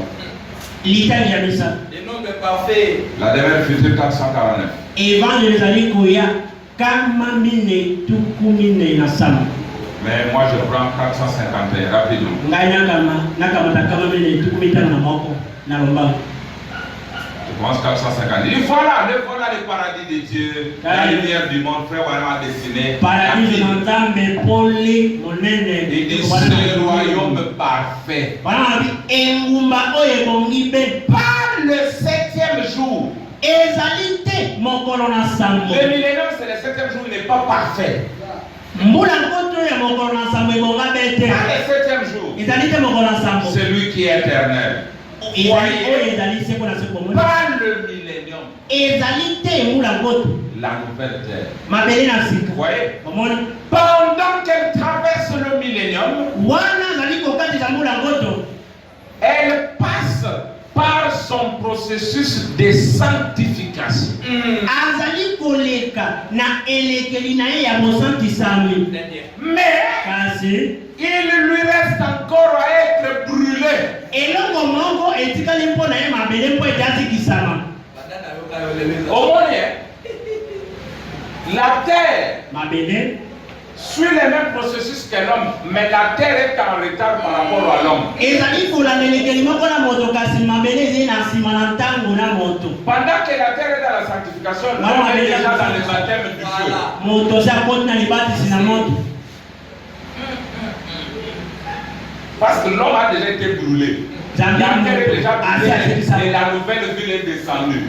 Le nom de parfait. La dernière future 449. Mais moi je prends 451 rapidement. Je pense 450. Il voilà le paradis de Dieu, la lumière du monde, frère Branham a dessiné. Il dit ce royaume parfait. Par le 7e jour. Le millénium, c'est le 7e jour, il n'est pas parfait. Par le 7e jour, c'est lui qui est éternel. Voyez, pas le millénium, la nouvelle terre. Voyez, pendant qu'elle traverse le millénium, elle passe par son processus de sanctification. Mais il lui reste encore à être brûlé. Au moins, la terre suit les mêmes processus que l'homme, mais la terre est en retard par rapport à l'homme. Pendant que la terre est dans la sanctification, l'homme est déjà dans le baptême du feu. Parce que l'homme a déjà été brûlé. La terre est déjà brûlée et la nouvelle ville est descendue.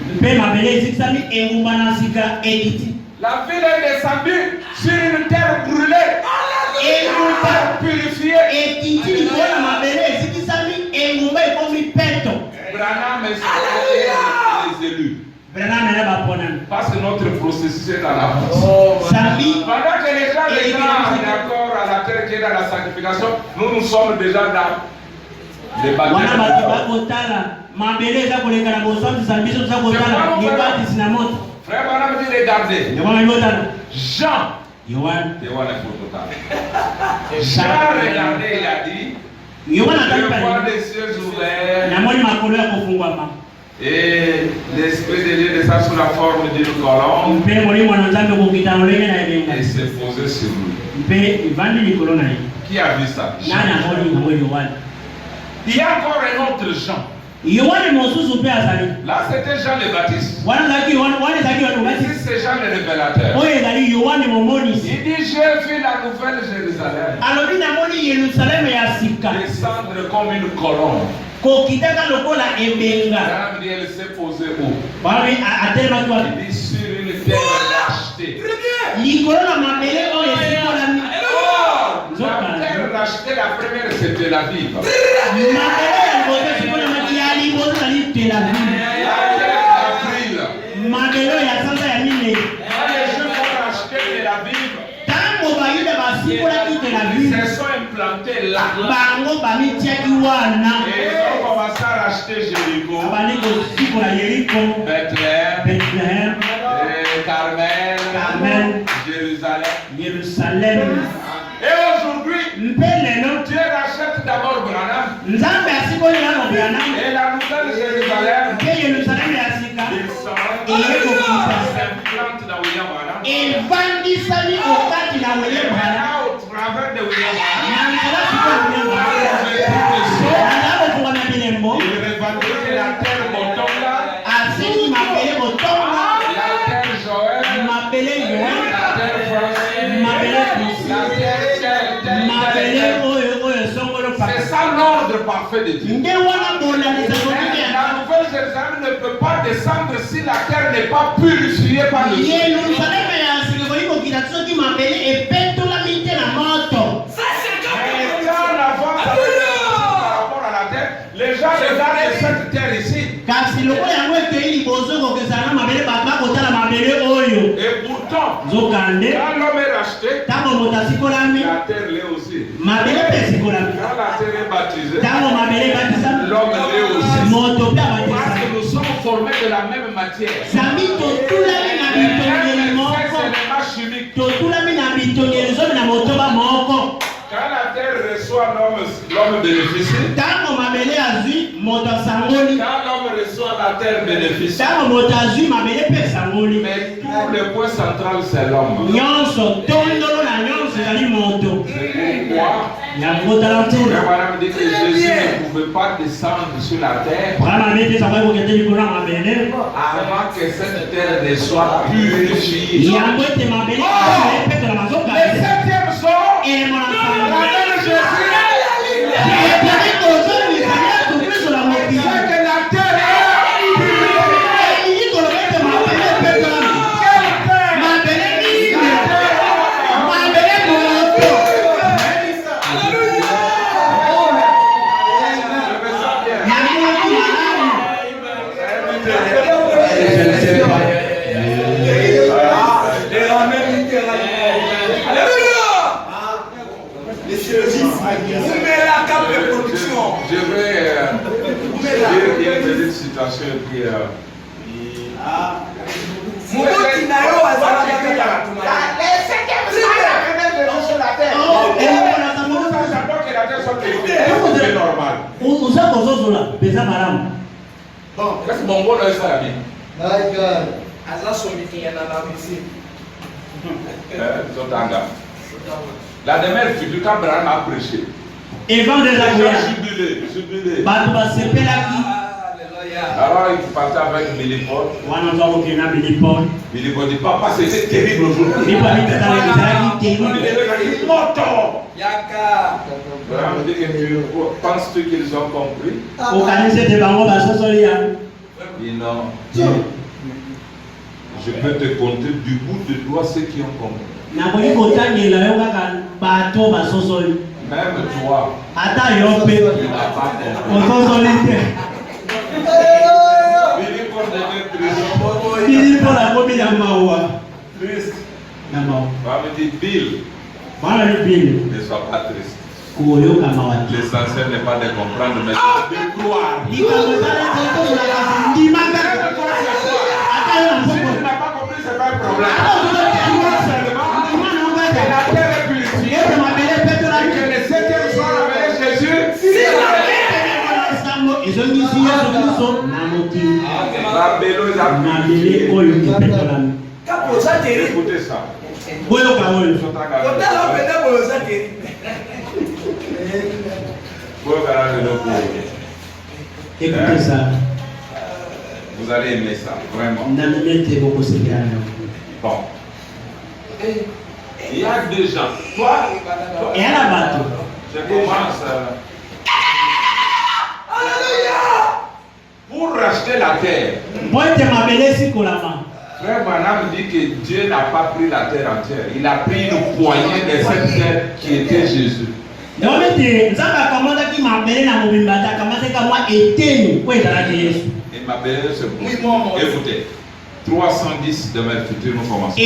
La ville est descendue sur une terre brûlée et une terre purifiée. Branham est les élus. Parce que notre processus est dans la force. Pendant que les gens sont d'accord à la terre qui est dans la sanctification, nous sommes déjà dans les baptêmes. Frère Branham dit regardez. Jean. Jean regardez, il a dit. Je vois les cieux ouverts. Et l'Esprit de Dieu descend sous la forme d'une colombe. Et s'est posé sur lui. Qui a vu ça? Jean. Il y a encore un autre Jean. Là, c'était Jean le Baptiste. Ici, c'est Jean le Révélateur. Il dit, j'ai vu la nouvelle Jérusalem descendre comme une colombe. Elle s'est posée où? Il dit, sur une terre rachetée. La terre rachetée, la première, c'était la ville. La terre d'April. Quand les Juifs ont racheté de la ville, ils se sont implantés là. Et ils ont commencé à racheter Jéricho, Bethléem, Carmel, Jérusalem. Et aujourd'hui, Dieu rachète d'abord Branham. Et la nouvelle Jérusalem, il s'implante dans William Branham. Et maintenant, au travers de William Branham, il revendique la terre Botonga, la terre Joël, la terre Francine, la terre c'est ça l'ordre parfait de Dieu. La nouvelle Jérusalem ne peut pas descendre si la terre n'est pas purifiée par le Seigneur. Les gens regardent cette terre ici. Et pourtant, quand l'homme est racheté, la terre l'est aussi. Quand la terre est baptisée, l'homme l'est aussi. Parce que nous sommes formés de la même matière. C'est pas chimique. Quand la terre reçoit l'homme bénéficie. Quand l'homme reçoit la terre bénéficie. Mais tout le point central c'est l'homme. C'est pourquoi Abraham dit que Jésus ne pouvait pas descendre sur la terre avant que cette terre ne soit purifiée. Le septième jour, la terre de Jésus. Je vais dire une petite citation qui c'est normal. Qu'est-ce que mon bon est ça la vie? La demeure future quand Branham a prêché. Et vend des jubilé. Alors il partait avec Millipol. Millipol dit papa c'était terrible aujourd'hui. Il est mort. Branham dit que penses-tu qu'ils ont compris? Il non. Je peux te compter du bout de doigt ceux qui ont compris. Même toi, tu n'as pas compris. Triste. Va me dire Bill. Ne sois pas triste. L'essentiel n'est pas de comprendre, mais de croire. Si tu n'as pas compris, ce n'est pas un problème. Que la terre est purifiée. Et que le septième soir avec Jésus. Écoutez ça. Écoutez ça. Vous allez aimer ça, vraiment. Bon. Il y a des gens. Toi, et à la bateau. Je commence. Alléluia! Pour racheter la terre. Frère Branham dit que Dieu n'a pas pris la terre entière. Il a pris une poignée de cette terre qui était Jésus. Et ma belle, écoutez, 310 de mes futurs nous commençons.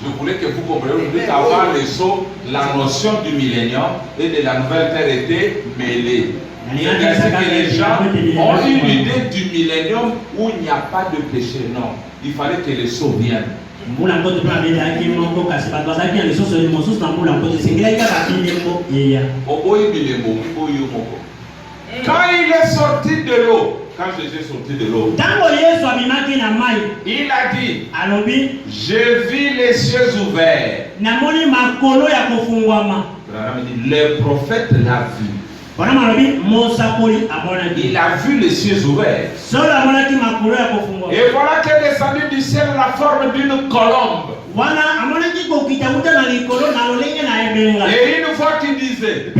Je voulais que vous compreniez qu'avant les sauts, la notion du millénium et de la nouvelle terre était mêlée. C'est que les gens ont une idée du millénium où il n'y a pas de péché. Non, il fallait que les sauts viennent. Quand il est sorti de l'eau, quand Jésus est sorti de l'eau, il a dit, j'ai vu les cieux ouverts. Le prophète l'a vu. Il a vu les cieux ouverts. Et voilà qu'est descendu du ciel la forme d'une colombe. Et une voix qui disait,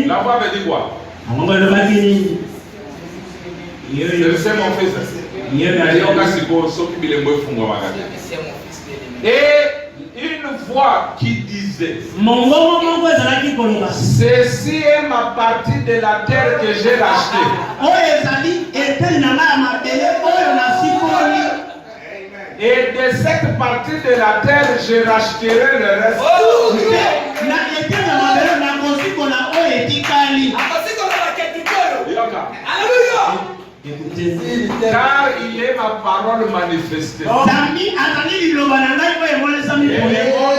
la voix veut dire quoi? C'est mon fils. Et une voix qui disait, ceci est ma partie de la terre que j'ai rachetée. Et de cette partie de la terre, je racheterai le reste. Car il est ma parole manifestée. Et le monde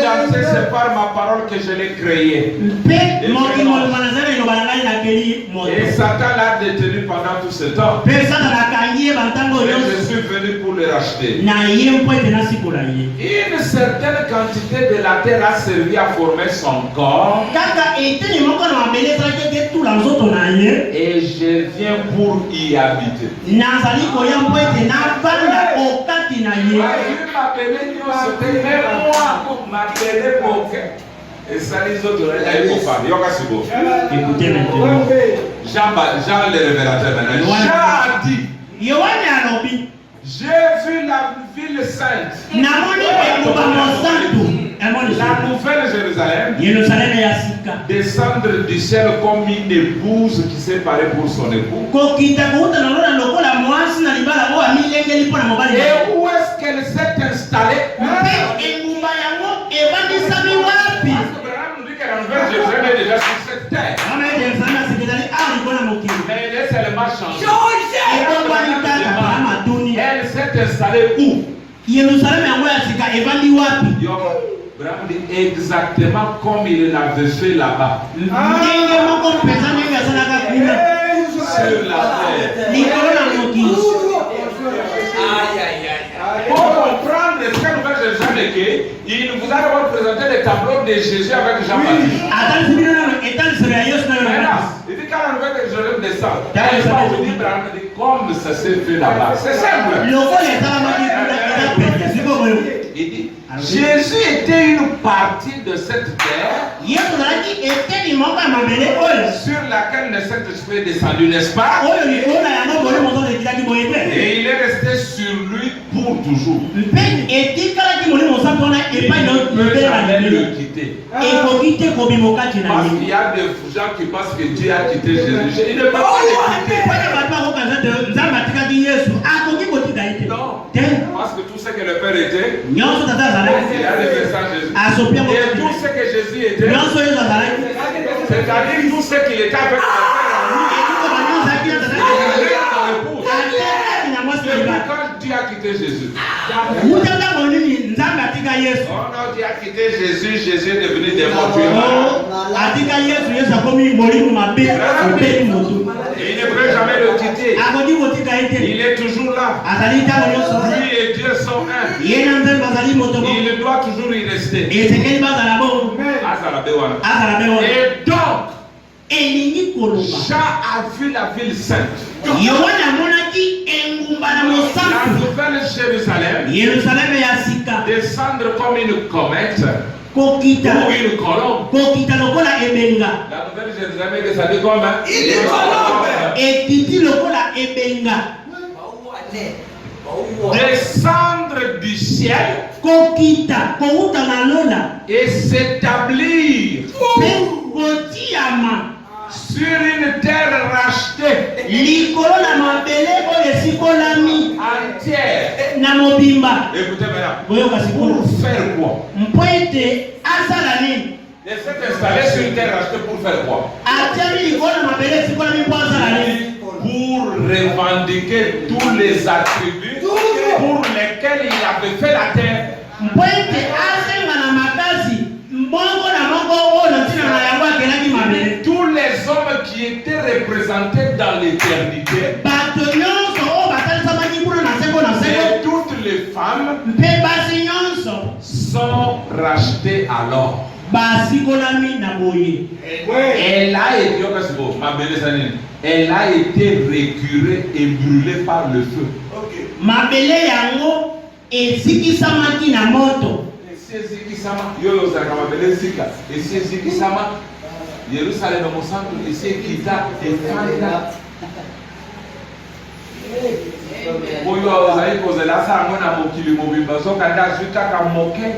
entier, c'est par ma parole que je l'ai créé. Et Satan l'a détenu pendant tout ce temps. Et je suis venu pour le racheter. Une certaine quantité de la terre a servi à former son corps. Et je viens pour y habiter. Écoutez maintenant. Jean le révélateur maintenant. Jean a dit, j'ai vu la ville sainte, la nouvelle Jérusalem, descendre du ciel comme une épouse qui s'est parée pour son époux. Et où est-ce qu'elle s'est installée? La nouvelle Jérusalem est déjà sur cette terre. Mais elle est seulement changée. Elle s'est installée où? Exactement comme il l'avait fait là-bas. Sur la terre. Pour comprendre ce que nous faisons Jérusalem, il vous a d'abord présenté le tableau de Jésus avec Jean-Baptiste. Il dit quand la nouvelle Jérusalem descend, elle va vous dire comme ça s'est fait là-bas. C'est simple. Il dit, Jésus était une partie de cette terre sur laquelle le Saint-Esprit est descendu, n'est-ce pas? Et il est resté sur lui pour toujours. Il ne peut jamais le quitter. Parce qu'il y a des gens qui pensent que Dieu a quitté Jésus. Il ne peut pas le quitter. Non. Parce que tout ce que le Père était, il a laissé ça Jésus. Et tout ce que Jésus était, c'est-à-dire tout ce qu'il était avec le Père en lui, quand Dieu a quitté Jésus. Oh non, Dieu a quitté Jésus, Jésus est devenu démon. Et il ne peut jamais le quitter. Il est toujours là. Lui et Dieu sont un. Il doit toujours y rester. Et donc, elingi koloba. Jean a vu la ville sainte. Yohana monaki engumba na La mosantu. nouvelle Jérusalem Yerusalem ya sika. descendre comme une comète Kokita. ou une colombe. Kokita lokola ebenga. La nouvelle Jérusalem est descendue comme Une colombe. Ekiti lokola ebenga. descendre du ciel Kokita. Kouta na lola. et s'établir Kotiama. sur une terre rachetée Likolo na mabele oyo esikolami entière. na mobimba. Écoutez maintenant. Boyoka sikolo. Pour faire quoi? Mpo ete asala nini? Il s'est installé sur une terre rachetée pour faire quoi? Atiami likolo na mabele esikolami mpo asala nini? Pour revendiquer tous les attributs pour lesquels il avait fait la terre. Mpo ete asenga na makasi mbongo na moko oyo ntina na yango akelaki mabele. Tous les hommes qui étaient représentés dans l'éternité Bato nyonso oyo batalisamaki kuna na seko na et seko toutes les femmes mpe basi nyonso sont rachetés alors. basikolami na boye. Elle a été, elle a été récurée et brûlée par le feu. Mabele yango esikisamaki na moto. Yerusalem mosantu esekita efanda oyo ozali kozela sango na mokili mobimba zokanda azwi kaka moke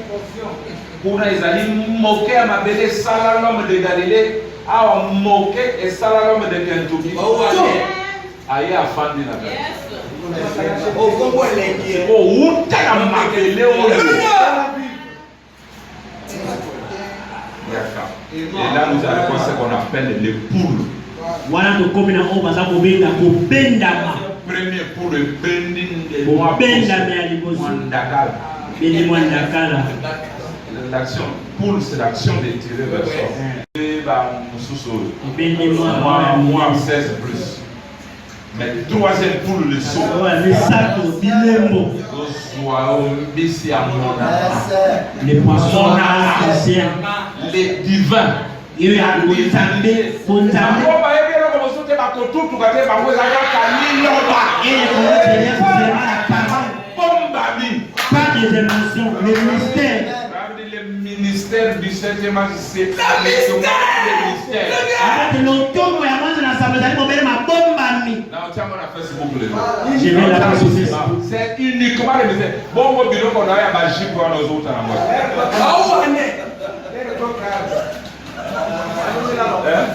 kuna ezali moke ya mabele esala l'homme de Galilée awa moke esala l'homme de Kentucky aye afandi na outa na mabele oyo. Et là, nous allons voir ce qu'on appelle les poules. Wana tokomi na oyo baza kobenga kobendama. Premier poule, Kobendama ya liboso. Bendi mwandakala. L'action poule, c'est l'action de tirer vers soi. Bendi Moi, 16 plus. Mais troisième poule, le saut. Les poissons anciens. Les divins. Il y a pas des émotions, le mystère. Le ministère du 7e âge, c'est le ministère. Je vais la passer. C'est uniquement le ministère. Bon, au bureau qu'on a à Baji pour nos autres en moi.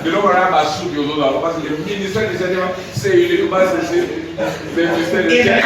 Bureau qu'on a à Baji pour nos autres parce que le ministère du 7e âge, c'est uniquement le ministère du 7e âge.